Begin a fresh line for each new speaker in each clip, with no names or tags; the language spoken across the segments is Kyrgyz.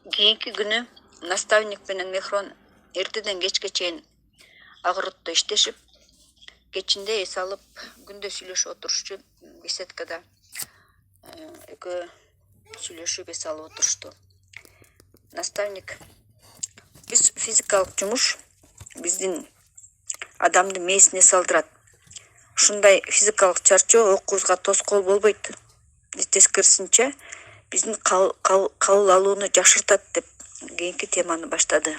Кийинки күнү наставник менен Мехрон эртеден кечке чейин огороддо иштешип, кечинде эс алып күндө сүйлөшүп отурушчу беседкада экөө сүйлөшүп эс алып отурушту. Наставник биз физикалык жумуш биздин адамдын мээсине салдырат. Ушундай физикалык чарчоо окуубузга тоскоол болбойт. Тескерисинче биздин кабыл алууну жакшыртат деп кийинки теманы баштады.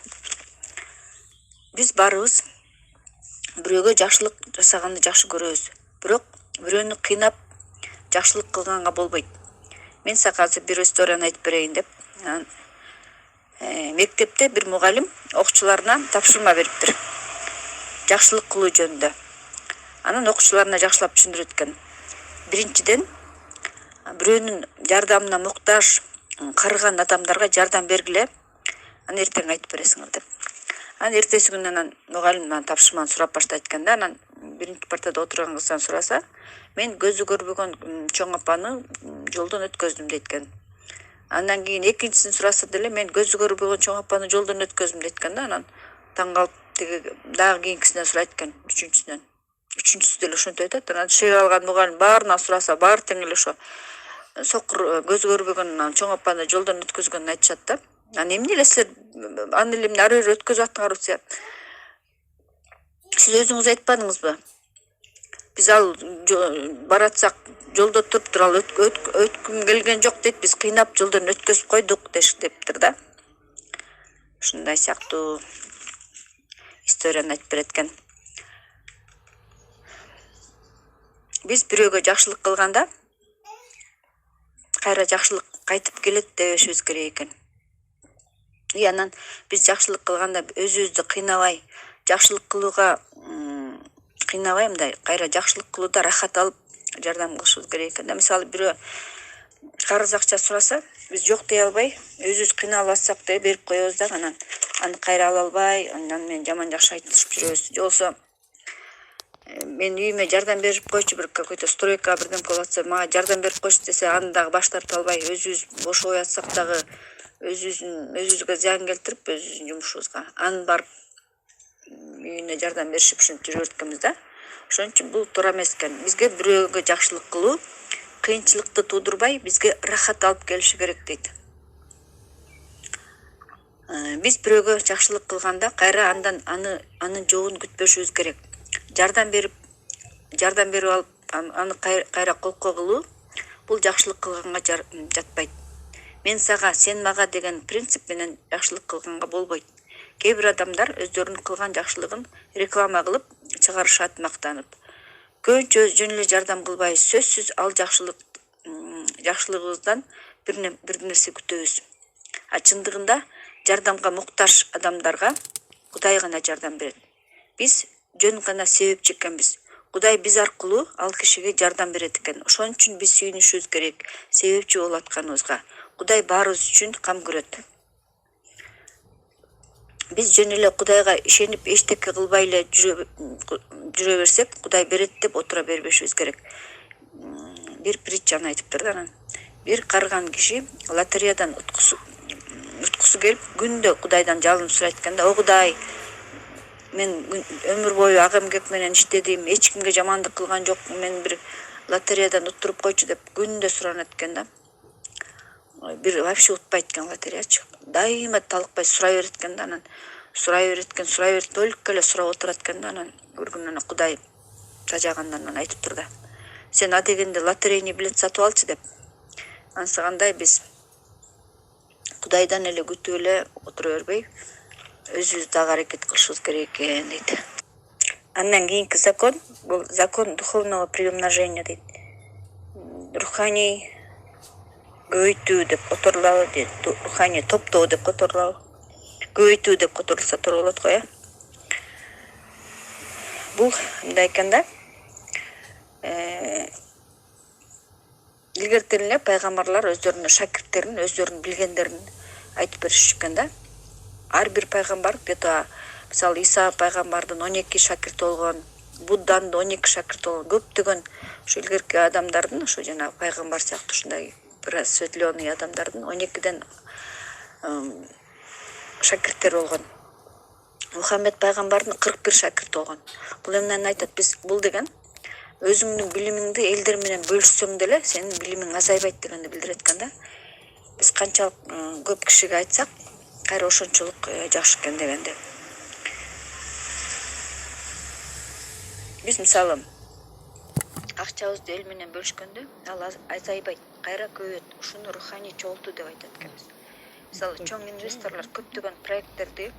Биз баарыбыз бирөөгө жакшылык жасаганды жакшы көрөбүз. Бирок бирөөнү кыйнап жакшылык кылганга болбойт. Мен сага азыр бир историяны айтып берейин деп. Мектепте бир мугалим окуучуларына тапшырма бериптир. Жакшылык кылуу жөнүндө. Анан окуучуларына жакшылап түшүндүрөт экен. Биринчиден, бирөөнүн жардамына муктаж карыган адамдарга жардам бергиле. Аны эртең айтып бересиңер деп. Анан эртеси күнү анан мугалим тапшырманы сурап баштайт экен да. Анан биринчи партада отурган кыздан сураса, мен көзү көрбөгөн чоң апаны жолдон өткөздүм дейт экен. Андан кийин экинчисин сураса деле мен көзү көрбөгөн чоң апаны жолдон өткөздүм дейт экен да. Анан таң калып дагы кийинкисинен сурайт экен, үчүнчүсүнөн. Үчүнчүсү деле ошентип айтат. Анан шыйы алган мугалим баарына сураса, баары тең эле ошо сокур көзү көрбөгөн чоң апаны жолдон өткөзгөнүн айтышат да. Анан эмне эле силер аны эле ары бери өткөзүп аттыңар десе, сиз өзүңүз айтпадыңызбы? Биз ал баратсак жолдо туруптур, ал өткүм келген жок дейт, биз кыйнап жолдон өткөзүп койдук дептир да. Ушундай сыяктуу историяны айтып берет экен. Биз бирөөгө жакшылык кылганда кайра жакшылык кайтып келет дебешибиз керек экен. Анан биз жакшылык кылганда өзүбүздү кыйнабай, жакшылык кылууга кыйнабай мындай кайра жакшылык кылууда рахат алып жардам кылышыбыз керек экен да. Мисалы бирөө карыз акча сураса, биз жок дей албай, өзүбүз кыйналып атсак да берип коебуз да, анан аны кайра ала албай, андан мен жаман жакшы айтышып жүрөбүз. Жолсо мен үйүмө жардам берип койчу, бир какой-то стройка бирдемке болуп атса, мага жардам берип койчу десе, аны дагы баш тарта албай, өзүбүз бошобой атсак дагы өзүбүзгө зыян келтирип, өзүбүздүн жумушубузга анын барып үйүнө жардам беришип ушинтип жүрөт экенбиз да. Ошон үчүн бул туура эмес экен. Бизге бирөөгө жакшылык кылуу кыйынчылыкты туудурбай, бизге рахат алып келиши керек дейт. Биз бирөөгө жакшылык кылганда кайра андан анын жообун күтпөшүбүз керек. Жардам берип алып аны кайра колко кылуу бул жакшылык кылганга жатпайт. Мен сага, сен мага деген принцип менен жакшылык кылганга болбойт. Кээ бир адамдар өздөрүнүн кылган жакшылыгын реклама кылып чыгарышат, мактанып. Көбүнчө жөн эле жардам кылбайбыз. Сөзсүз ал жакшылыгыбыздан бир нерсе күтөбүз. А чындыгында жардамга муктаж адамдарга Кудай гана жардам берет. Биз жөн гана себепчи экенбиз. Кудай биз аркылуу ал кишиге жардам берет экен. Ошон үчүн биз сүйүнүшүбүз керек, себепчи болуп атканыбызга. Кудай баарыбыз үчүн кам көрөт. Биз жөн эле Кудайга ишенип эчтеке кылбай эле жүрө берсек, Кудай берет деп отура бербешибиз керек. Бир притчаны айтыптыр да. Анан бир карыган киши лотереядан уткусу келип, күндө Кудайдан жалынып сурайт экен да. О Кудай, мен өмүр бою ак эмгек менен иштедим, эч кимге жамандык кылган жокмун, мен бир лотереядан уттуруп койчу деп күндө суранат экен да. Бир вообще утпайт экен лотереячы. Дайыма талыкпай сурай берет экен да. Анан сурай берет, только эле сурап отурат экен да. Анан бир күнү Кудай тажагандан айтыптыр да. Сен адегенде лотерейный билет сатып алчы деп. Ансагандай биз Кудайдан эле күтүп эле отура бербей, өзүбүз дагы аракет кылышыбыз керек экен дейт. Андан кийинки закон, бул закон духовного приумножения дейт. Руханий көбөйтүү деп которулабы дейт. Руханий топтоо деп которулабы. Көбөйтүү деп которулса туура болот го, Бул мындай экен да. Илгертен эле пайгамбарлар өздөрүнүн шакирттерин, өздөрүнүн билгендерин айтып беришкен экен да. Ар бир пайгамбар где-то, мисалы Иса пайгамбардын 12 шакирти болгон, Будданын 12 шакирти болгон, көптөгөн ошо илгерки адамдардын, ошо жана пайгамбар сыяктуу ушундай бир светлёный адамдардын 12ден шакирттер болгон. Мухаммед пайгамбардын 41 шакирти болгон. Бул эмнени айтат? Биз бул деген өзүңдүн билимиңди элдер менен бөлүшсөң деле сенин билимиң азайбайт дегенди билдирет экен да. Биз канчалык көп кишиге айтсак, кайра ошончолук жакшы экен дегенди. Биз мисалы акчабызды эл менен бөлүшкөндө ал азайбайт, кайра көбөйөт. Ушуну руханий чогултуу деп айтат экенбиз. Мисалы чоң инвесторлор көптөгөн проекттерге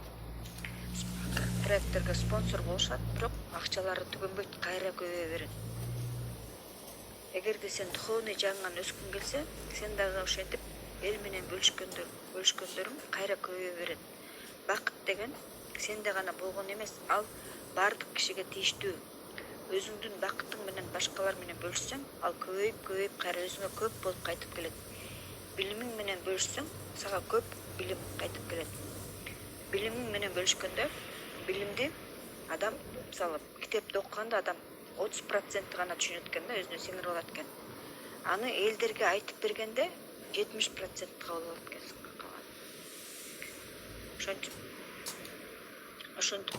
спонсор болушат, бирок акчалары түгөнбөйт, кайра көбөйө берет. Эгерде сен духовный жагыңан өскүң келсе, сен дагы ошентип эл менен бөлүшкөндөрүң кайра көбөйө берет. Бакыт деген сенде гана болгон эмес, ал бардык кишиге тийиштүү. Өзүңдүн бакытың менен башкалар менен бөлүшсөң, ал көбөйүп кайра өзүңө көп болуп кайтып келет. Билимиң менен бөлүшсөң, сага көп билим кайтып келет. Билимиң менен бөлүшкөндө, билимди адам, мисалы, китепти окуганда адам 30% гана түшүнөт экен да, өзүнө сиңирип алат экен. Аны элдерге айтып бергенде 70% кабыл алат экенсиң калган. Ошентип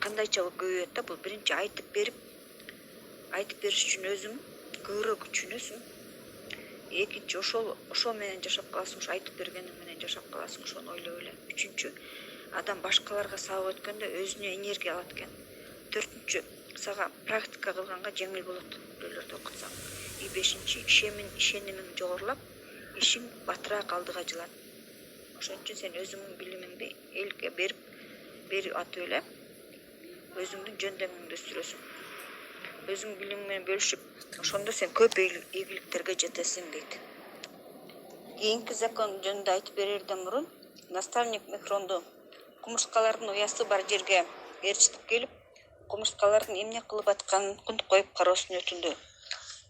кандайча көбөйөт да, бул биринчи айтып бериш үчүн өзүң көбүрөөк түшүнөсүң. Экинчи ошол менен жашап каласың, ошо айтып бергениң менен жашап каласың, ошону ойлоп эле. Үчүнчү, адам башкаларга сабак өткөндө өзүнө энергия алат экен. Төртүнчү, сага практика кылганга жеңил болот бирөөлөрдү окутсаң. И бешинчи, ишенимиң жогорулап, ишиң батыраак алдыга жылат. Ошон үчүн сен өзүңдүн билимиңди элге берип атып эле өзүңдүн жөндөмүңдү өстүрөсүң. Өзүң билимиң менен бөлүшүп, ошондо сен көп ийгиликтерге жетесиң дейт. Кийинки закон жөнүндө айтып берерден мурун наставник Мехронду кумурскалардын уясы бар жерге ээрчитип келип, кумурскалардын эмне кылып атканын кунт коюп кароосун өтүндү.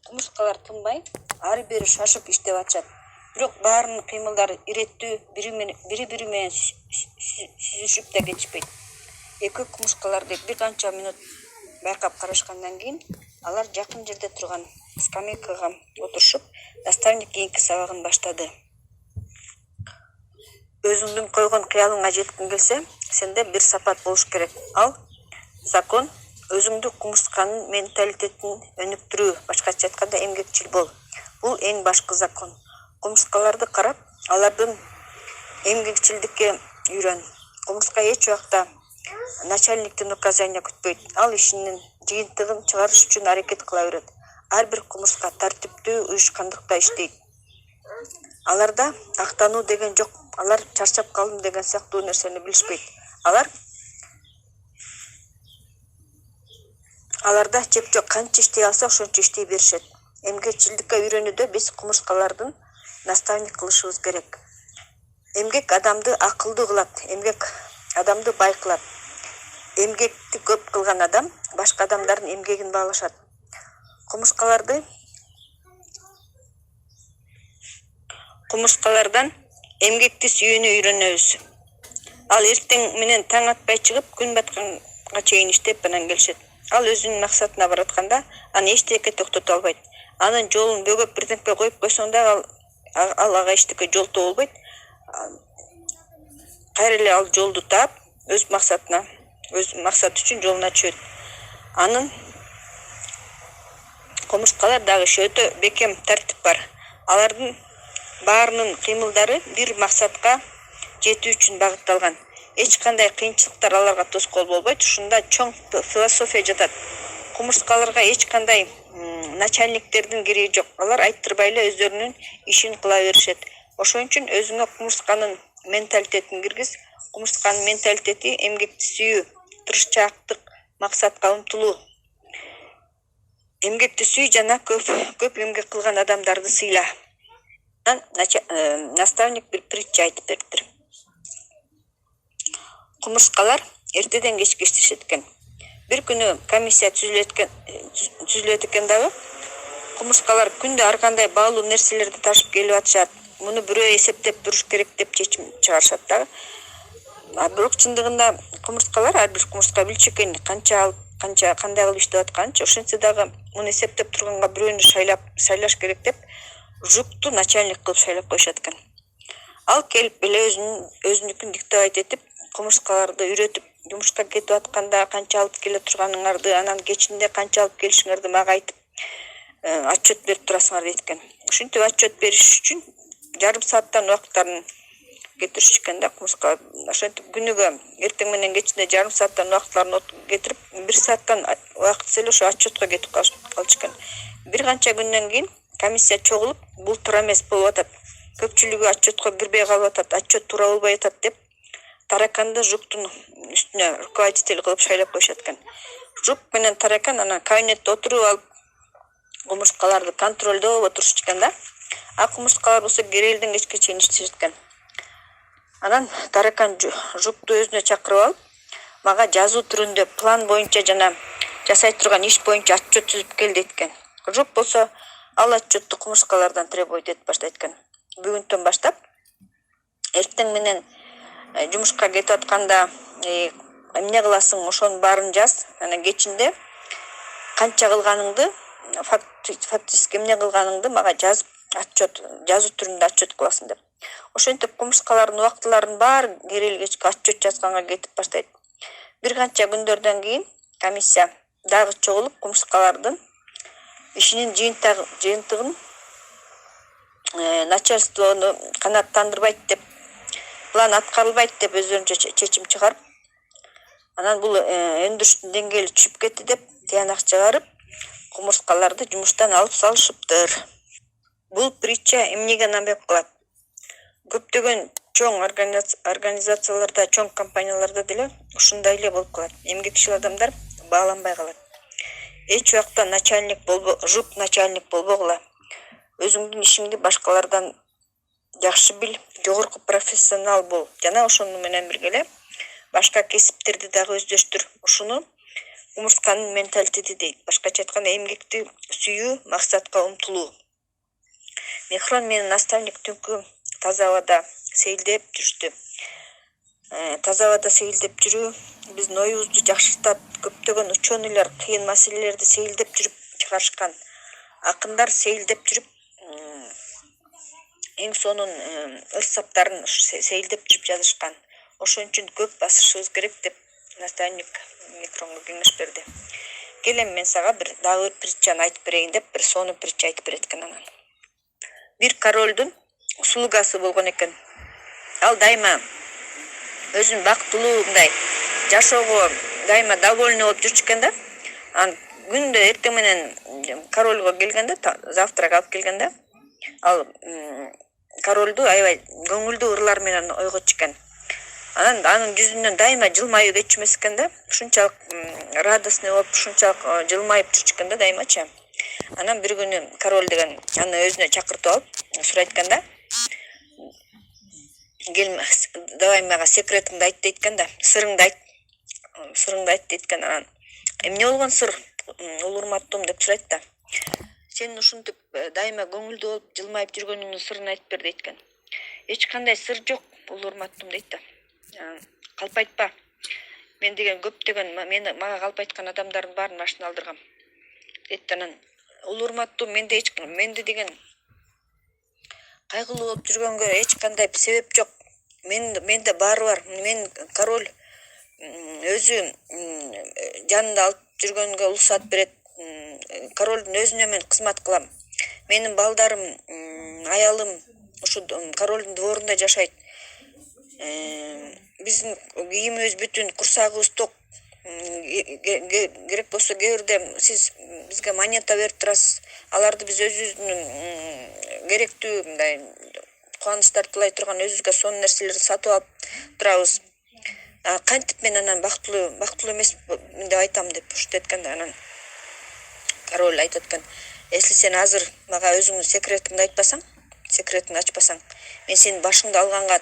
Кумурскалар тынбай, ар бири шашып иштеп атышат. Бирок баарынын кыймылдары иреттүү, бири бири менен сүзүшүп да кетишпейт. Эки кумурскаларды бир канча минут байкап карашкандан кийин алар жакын жерде турган скамейкага отурушуп, наставник кийинки сабагын баштады. Өзүңдүн койгон кыялыңа жеткиң келсе, сенде бир сапат болуш керек. Ал закон өзүңдү кумурсканын менталитетин өнүктүрүү, башкача айтканда эмгекчил бол. Бул эң башкы закон. Кумурскаларды карап, алардын эмгекчилдикке үйрөн. Кумурска эч убакта начальниктин указания күтпөйт. Ал ишинин жыйынтыгын чыгарыш үчүн аракет кыла берет. Ар бир кумурска тартиптүү, уюшкандыкта иштейт. Аларда актануу деген жок. Алар чарчап калдым деген сыяктуу нерсени билишпейт. Аларда чеп жок, канча иштей алса ошончо иштей беришет. Эмгекчилдикке үйрөнүүдө биз кумурскалардын наставник кылышыбыз керек. Эмгек адамды акылдуу кылат, эмгек адамды бай кылат. Эмгекти көп кылган адам башка адамдардын эмгегин баалашат. Кумурскалардан эмгекти сүйүүнү үйрөнөбүз. Ал эртең менен таң атпай чыгып, күн батканга чейин иштеп анан келишет. Ал өзүнүн максатына баратканда аны эчтеке токтото албайт. Анын жолун бөгөп бирдемке коюп койсоң да ал ага эчтеке жолтоо болбойт. Кайра эле ал жолду таап, өз максаты үчүн жолуна түшөт. Анын кумурскалар дагы өтө бекем тартип бар. Алардын баарынын кыймылдары бир максатка жетүү үчүн багытталган. Эч кандай кыйынчылыктар аларга тоскоол болбойт. Ушунда чоң философия жатат. Кумурскаларга эч кандай начальниктердин кереги жок. Алар айттырбай эле өздөрүнүн ишин кыла беришет. Ошон үчүн өзүңө кумурсканын менталитетин киргиз. Кумурсканын менталитети эмгекти сүйүү, тырышчаактык, максатка умтулуу. Эмгекти сүй жана көп эмгек кылган адамдарды сыйла. Наставник бир притча айтып бериптир. Кумурскалар эртеден кечке иштешет экен. Бир күнү комиссия түзүлөт экен дагы. Кумурскалар күндө ар кандай баалуу нерселерди ташып келип атышат. Муну бирөө эсептеп туруш керек деп чечим чыгарышат дагы. Бирок чындыгында кумурскалар, ар бир кумурска билчү экен кандай кылып иштеп атканын. Ошентсе дагы муну эсептеп турганга бирөөнү шайлаш керек деп жукту начальник кылып шайлап коюшат экен. Ал келип эле өзүнүкүн диктовать этип, кумурскаларды үйрөтүп, жумушка кетип атканда канча алып келе турганыңарды, анан кечинде канча алып келишиңерди мага айтып, отчет берип турасыңар дейт экен. Ушинтип отчет бериш үчүн жарым сааттан убакыттарын кетиришкен да кумурскалар. Ошентип күнүгө эртең менен кечинде жарым сааттан убакытларын кетирип, 1 сааттан убакытысы эле ошо отчетко кетип калышкан. Бир канча күндөн кийин комиссия чогулуп, бул туура эмес болуп атат. Көпчүлүгү отчетко кирбей калып атат, отчет туура болбой атат деп тараканды жуктун үстүнө руководитель кылып шайлап коюшат экен. Жук менен таракан анан кабинетте отуруп алып кумурскаларды контролдоп отурушат экен да. А кумурскалар болсо керелден кечке чейин иштешет экен. Анан таракан жукту өзүнө чакырып алып, мага жазуу түрүндө план боюнча жана жасай турган иш боюнча отчет түзүп кел дейт экен. Жук болсо ал отчетту кумурскалардан требовать этип баштайт экен. Бүгүнтөн баштап эртең менен жумушка кетип атканда эмне кыласың, ошонун баарын жаз. Анан кечинде канча кылганыңды, фактически эмне кылганыңды мага жазып, отчет жазуу түрүндө отчет кыласың деп. Ошентип кумурскалардын убактыларын баары керели кечке отчет жазганга кетип баштайт. Бир канча күндөрдөн кийин комиссия дагы чогулуп кумурскалардын ишинин жыйынтыгын начальствону канааттандырбайт деп, план аткарылбайт деп өздөрүнчө чечим чыгарып, анан бул өндүрүштүн деңгээли түшүп кетти деп тыянак чыгарып, кумурскаларды жумуштан алып салышыптыр. Бул притча эмнеге намек кылат? Көптөгөн чоң организацияларда, чоң компанияларда деле ушундай эле болуп калат. Эмгекчил адамдар бааланбай калат. Эч убакта жук начальник болбогула. Өзүңдүн ишиңди башкалардан жакшы бил, жогорку профессионал бол. Жана ошону менен бирге эле башка кесиптерди дагы өздөштүр. Ушуну кумурсканын менталитети дейт. Башкача айтканда эмгекти сүйүү, максатка умтулуу. Мехрон менен наставник түнкү таза абада сейилдеп жүрүштү. Таза абада сейилдеп жүрүү биздин оюбузду жакшыртат. Көптөгөн ученыйлар кыйын маселелерди сейилдеп жүрүп чыгарышкан. Акындар сейилдеп жүрүп эң сонун ырсаптарын сейилдеп жүрүп жазышкан. Ошон үчүн көп басышыбыз керек деп наставник Мехронго кеңеш берди. Келем мен сага дагы бир притчаны айтып берейин деп бир сонун притча айтып берет экен анан. Бир королдун слугасы болгон экен. Ал дайыма өзүн бактылуу мындай жашоого дайыма довольный болуп жүрчү экен да. Анан күндө эртең менен королго келгенде, завтрак алып келгенде, ал королду аябай көңүлдүү ырлар менен ойготчу экен. Анан анын жүзүнөн дайыма жылмаюу кетчү эмес экен да. Ушунчалык радостный болуп, ушунчалык жылмайып жүрчү экен да дайымачы. Анан бир күнү король деген аны өзүнө чакыртып алып, сурайт экен да. Кел, давай мага секретиңди айт дейт экен да. Сырыңды айт дейт экен. Анан эмне болгон сыр, улуу урматтуум деп сурайт да. Сен ушинтип дайыма көңүлдүү болуп, жылмайып жүргөнүңдүн сырын айтып бер дейт экен. Эч кандай сыр жок, улуу урматтуум дейт да. Калпайтпа. Мен деген көптөгөн мага калпайткан адамдардын баарын машина алдыргам. Дейт анан улуу урматтуум, менде деген кайгылуу болуп жүргөнгө эч кандай себеп жок. Менде баары бар. Мен король өзү жанында алып жүргөнгө уруксат берет. Королдун өзүнө мен кызмат кылам. Менин балдарым, аялым ушу королдун дворунда жашайт. Биздин кийимибиз бүтүн, курсагыбыз ток. Керек болсо кээ бирде сиз бизге монета берип турасыз. Аларды биз өзүбүздүн керектүү мындай кубанычтарды туулай турган өзүбүзгө сонун нерселерди сатып алып турабыз. Кантип мен анан бактылуу эмесмин деп айтам деп ушинтет экен да. Анан король айтат экен: "Если сен азыр мага өзүңдүн секретиңди айтпасаң, секретиңди ачпасаң, мен сенин башыңды алганга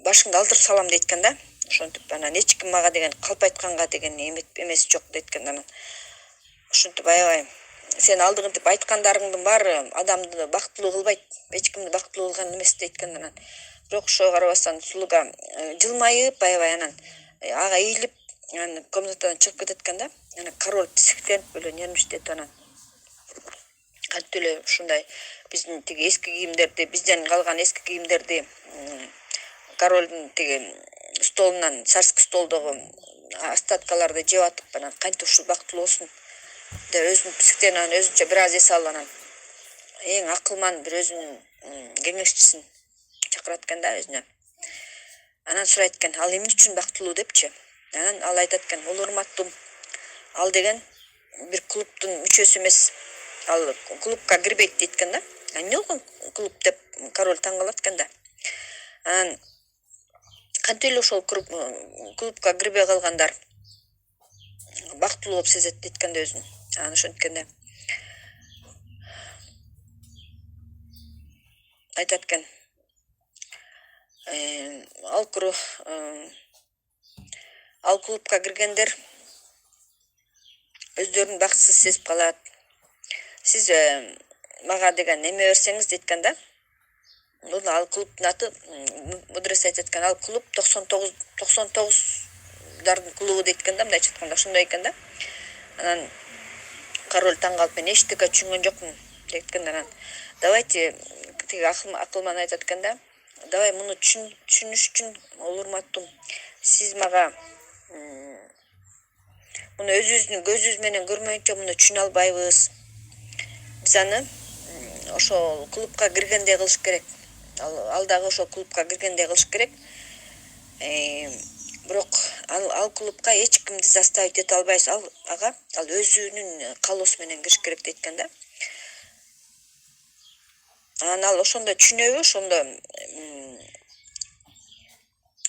башыңды алдырып салам" дейт экен да. Ошентип анан эч ким мага деген калпайтканга деген эмес жок дейт экен. Анан ушинтип аябай сен алдыңтип айткандарыңдын баары адамды бактылуу кылбайт, эч кимди бактылуу кылган эмес дейт экен. Анан бирок ошого карабастан слуга жылмайып аябай анан ага ийилип анан комнатадан чыгып кетет экен да. Анан король тисиктенип эле нервничать этип анан кантип эле ушундай биздин тиги эски кийимдерди, бизден калган эски кийимдерди королдун тиги столунан, царский столдогу остаткаларды жеп атып, анан кантип ушул бактылуу болсун деп өзүнүн психтерин анан өзүнчө бир аз эс алып, анан эң акылман бир өзүнүн кеңешчисин чакырат экен да өзүнө. Анан сурайт экен, ал эмне үчүн бактылуу депчи. Анан ал айтат экен, ул урматтуу, ал деген бир клубтун мүчөсү эмес, ал клубка кирбейт дейт экен да. Эмне болгон клуб деп король таң калат экен да. Анан кантип эле ошол клубка кирбей калгандар бактылуу болуп сезет дейт экен да өзүн. Анан ошенткенде айтат экен, ал клубка киргендер өздөрүн бактысыз сезип калат. Сиз мага деген неме берсеңиз дейт экен да. Бул ал клубтун аты, мудрец айтат экен, ал клуб 99-дардын клубу дейт экен да, мындайча айтканда ошондой экен да. Анан король таң калып, мен эчтеке түшүнгөн жокмун дейт экен. Анан давайте тиги акылман айтат экен да, давай муну түшүнүш үчүн, ол урматтуу, сиз мага муну өзүбүздүн көзүбүз менен көрмөйүнчө муну түшүнө албайбыз. Биз аны ошол клубка киргендей кылыш керек. Ал дагы ошол клубка киргендей кылыш керек. Бирок ал клубка эч кимди заставить эте албайбыз. Ал өзүнүн каалоосу менен кириш керек дейт экен да. Анан ал ошондо түшүнөбү,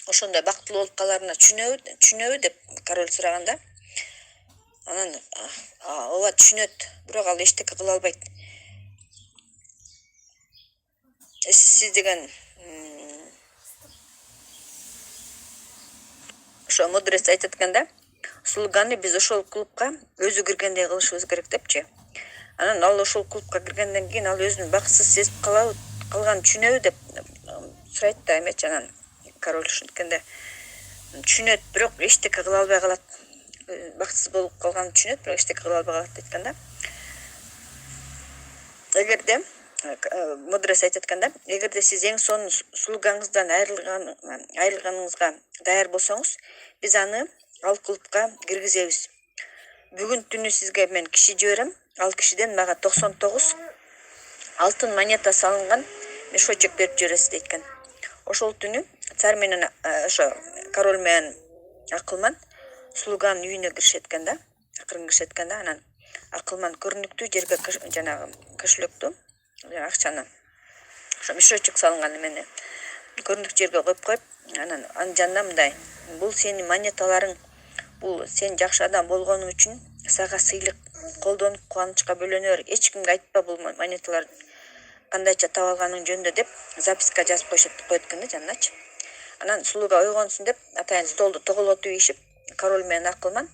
ошондой бактылуу болуп каларына түшүнөбү деп король сураганда. Анан ооба түшүнөт, бирок ал эчтеке кыла албайт. Сиз деген ошо мудрец айтат экен да, слуганы биз ошол клубка өзү киргендей кылышыбыз керек депчи. Анан ал ошол клубка киргенден кийин ал өзүн бактысыз сезип калганын түшүнөбү деп сурайт да эмечи. Анан король ошенткенде түшүнөт, бирок эчтеке кыла албай калат. Бактысыз болуп калганын түшүнөт, бирок эчтеке кыла албай калат дейт экен да. Эгерде мудрец айтат экен да, эгерде сиз эң сонун слугаңыздан айрылганыңызга даяр болсоңуз, биз аны ал клубка киргизебиз. Бүгүн түнү сизге мен киши жиберем, ал кишиден мага 99 алтын монета салынган мешочек берип жибересиз дейт экен. Ошол түнү царь менен ошо король менен акылман слуганын үйүнө киришет экен да, акырын киришет экен да. Анан акылман көрүнүктүү жерге жанагы кошелектү, акчаны, ошо мешочек салынган эмени көрүнүктүү жерге коюп, анан анын жанына мындай, бул сенин монеталарың, бул сен жакшы адам болгонуң үчүн сага сыйлык, колдонуп кубанычка бөлөнөр, эч кимге айтпа бул монеталарды кандайча таап алганың жөнүндө деп записка жазып коет экен да жаныначы. Анан слуга ойгонсун деп атайын столду тоголотуп ийишип, король менен акылман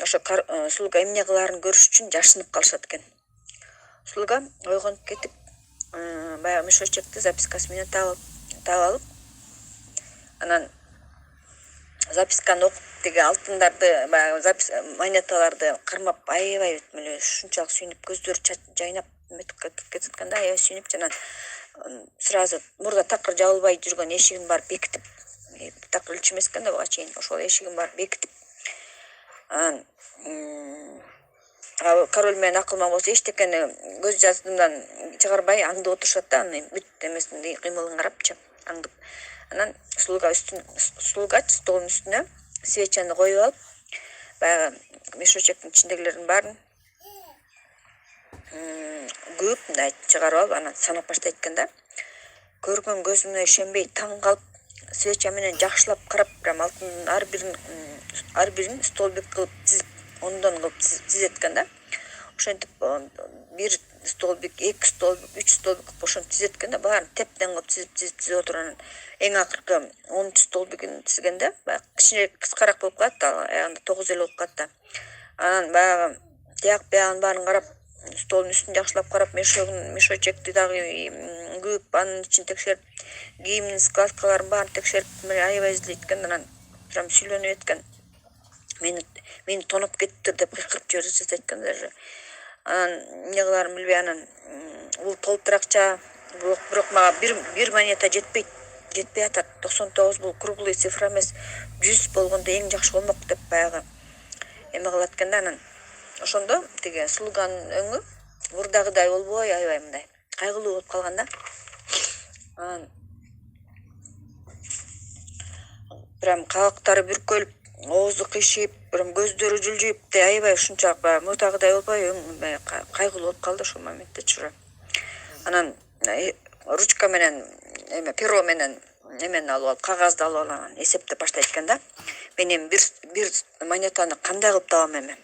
ошо слуга эмне кылаарын көрүш үчүн жашынып калышат экен. Слуга ойгонуп кетип, баягы мешочекти запискасы менен таап алып, анан записканы окуп, тиги алтындарды, баягы монеталарды кармап, аябай эле ушунчалык сүйүнүп, көздөрү жайнап кетет экен да, аябай сүйүнүп, жана сразу мурда такыр жабылбай жүргөн эшигин барып бекитип, такыр илчү эмес экен да буга чейин, ошол эшигин барып бекитип, анан король менен акылман болсо эчтекени көз жаздымдан чыгарбай аңдып отурушат да, анын бүт эмесин, кыймылын карапчы, аңдып. Анан слуга столдун үстүнө свечаны коюп алып, баягы мешочектин ичиндегилердин баарын көөп мындай чыгарып алып, анан санап баштайт экен да. Көргөн көзүнө ишенбей, таң калып, свеча менен жакшылап карап, прям алтындын ар бирин столбик кылып тизип, ондон кылып тизет экен да. Ошентип бир столбик, 2 столбик, 3 столбик ошентип тизет экен да. Баарын тептен кылып тизип отуруп, анан эң акыркы 10 столбигин тизгенде, баягы кичинерээк, кыскараак болуп калат да, аягында 9 эле болуп калат да. Анан баягы тияк биягын баарын карап, столдун үстүн жакшылап карап, мешочекти дагы күйүп, анын ичин текшерип, кийимдин складкаларын баарын текшерип, аябай изилдейт экен. Анан прям сүйлөнүп экен. Мени тоноп кетиптир деп кыйкырып жиберет экен даже. Анан эмне кыларын билбей анан бул толтур акча бирок мага бир монета жетпей атат. 99 бул круглый цифра эмес, 100 болгондо эң жакшы болмок деп баягы эме кылат экен да. Анан ошондо тиги слуганын өңү мурдагыдай болбой аябай мындай кайгылуу болуп калган да. Анан прям кабактары бүркөлүп, оозу кыйшыйып, прям көздөрү жылжыйып, аябай ушунчалык баягы мурдагыдай болбой кайгылуу болуп калды ошол моментте чуру. Анан ручка менен перо менен эмени алып алып, кагазды алып алып эсептеп баштайт экен да. Мен эми бир монетаны кандай кылып табам эми?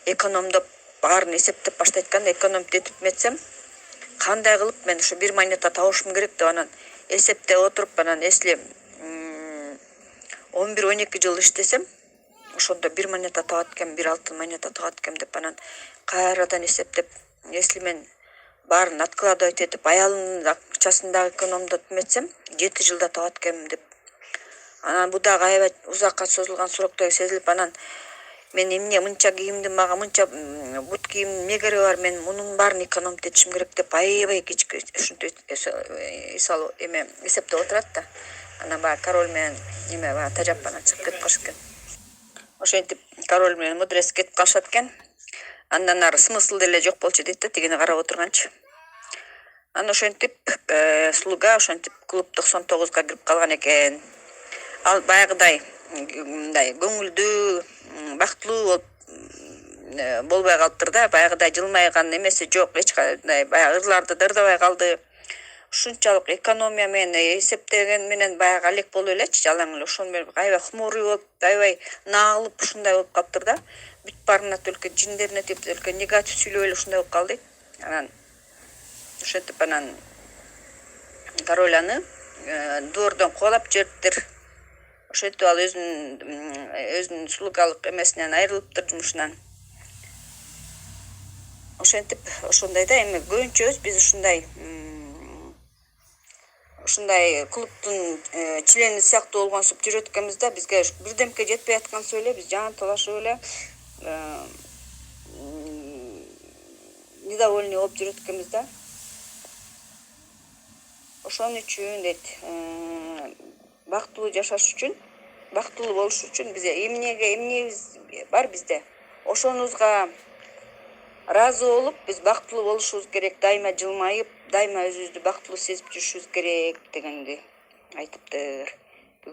Экономдоп баарын эсептеп баштайт экен да. Экономдоп этип метсем, кандай кылып мен ушу бир монета табышым керек деп анан эсептеп отуруп, анан если 11-12 жыл иштесем, ошондо бир монета табат экен, бир алтын монета табат экен деп анан кайрадан эсептеп, если мен баарын откладывать этип, аялымдын акчасын дагы экономдоп метсем, 7 жылда табат экенмин деп. Анан бул дагы аябай узакка созулган сроктой сезилип, анан мен эмне мынча кийимди, мага мынча бут кийимдин эмне кереги бар, мен мунун баарын экономдоп этишим керек деп аябай кечке ушинтип эсептеп отурат да. Анан баягы король менен баягы тажап анан чыгып кетип калышат экен. Ошентип король менен мудрец кетип калышат экен. Андан ары смысл деле жок болчу дейт да, тигини карап отурганчы. Анан ошентип слуга ошентип клуб 99га кирип калган экен. Ал баягыдай мындай көңүлдүү, бактылуу болбой калыптыр да. Баягыдай жылмайган эмеси жок, эч кандай баягы ырларды да ырдабай калды. Ушунчалык экономия менен эсептеген менен баягы алек болуп элечи, жалаң эле ошону менен аябай хмурый болуп, аябай наагылып ушундай болуп калыптыр да. Бүт баарына төлкө жиндерине тип төлкө негатив сүйлөп эле ушундай болуп калды. Анан ошентип анан король аны двордон кубалап жибериптир. Ошентип ал өзүнүн слугалык эмесинен айрылыптыр, жумушунан. Ошентип ошондой да, эми көбүнчө биз ушундай клубдун члени сыяктуу болгонсуп жүрөт экенбиз да. Бизге бирдемке жетпей аткансып эле биз жанталашып эле недовольный болуп жүрөт экенбиз да. Ошон үчүн дейт, бактылуу жашаш үчүн, бактылуу болуш үчүн бизге эмнебиз бар бизде, ошонубузга ыраазы болуп, биз бактылуу болушубуз керек, дайыма жылмайып, дайыма өзүбүздү бактылуу сезип жүрүшүбүз керек дегенди айтыптыр.